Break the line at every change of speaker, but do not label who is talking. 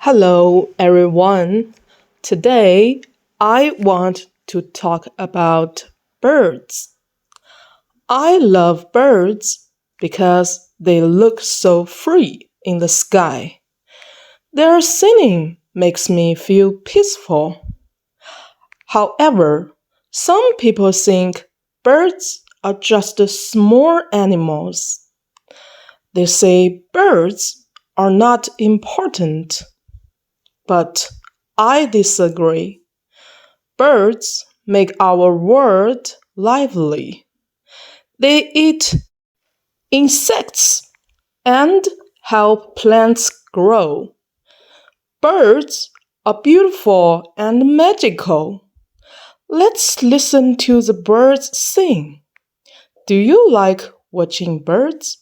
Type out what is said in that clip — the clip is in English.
Hello, everyone. Today, I want to talk about birds. I love birds because they look so free in the sky. Their singing makes me feel peaceful. However, some people think birds are just small animals. They say birds are not important. But I disagree. Birds make our world lively. They eat insects and help plants grow. Birds are beautiful and magical. Let's listen to the birds sing. Do you like watching birds?